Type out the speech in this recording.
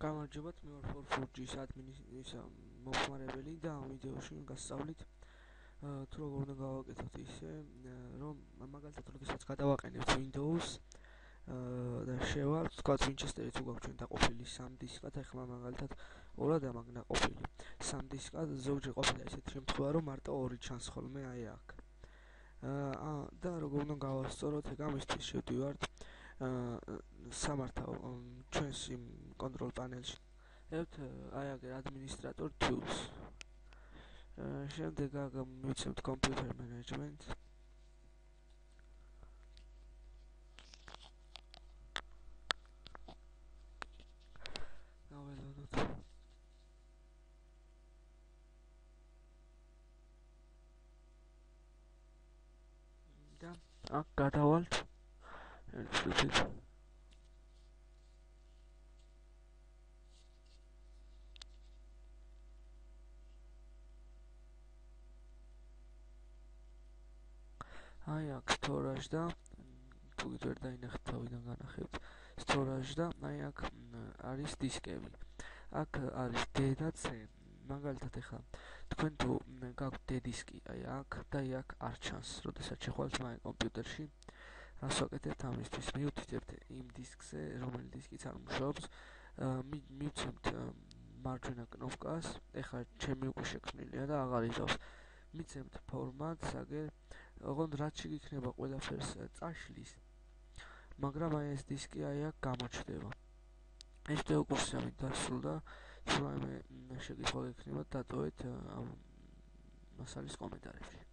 გამარჯობათ, მე ვარ 4G-ის ადმინის მომხმარებელი და ამ ვიდეოში გასწავლით თუ როგორ უნდა გავაკეთოთ ისე, რომ მაგალითად როდესაც გადავაყენებთ Windows და შევალთ, თქვათ Winchester-იც უგაქვთ ჩვენ დაყოფილი 3 დისკად, ახლა მაგალითად ორად ამაგნა ყოფილი 3 დისკად, ზოგჯერ ყოფილა ისეთი შემთხვევა, რომ მარტო 2 ჩანს ხოლმე აი აქ. და როგორ უნდა გავასწოროთ, ეგ ამისთვის შევდივართ სამართავ ჩვენს იმ control panel-ში. აი აგერ administrator tools. შემდეგ აქ მივცემთ computer management. გაველოდოთ. და აქ გადავალთ. ერთ აი აქ storage და თუ ვერ დაინახეთ თავიდან განახებთ storage და აი აქ არის დისკები. აქ არის D და C. მაგალითად ახლა თქვენ თუ გაქვთ D დისკი აი აქ და აი აქ არ ჩანს, როდესაც შეხვალთ მაგ კომპიუტერში. რას ვაკეთებთ ამისთვის? მივთითებთ იმ დისკზე, რომელი დისკიც არ მუშაობს, მივცემთ მარჯვენა კნოპკას, ახლა ჩემი უკვე შექმნილია და აღარ იზავს. მიცემთ ფორმატს, აგერ ოღონდ რაც შეგიქნება ყველაფერს წაშლის, მაგრამ აი ეს დისკი აი აქ გამოჩნდება. ეს კურსი ამით დასრულდა. თუ რაიმე შეკითხვა გექნებათ, დატოვეთ ამ მასალის კომენტარებში.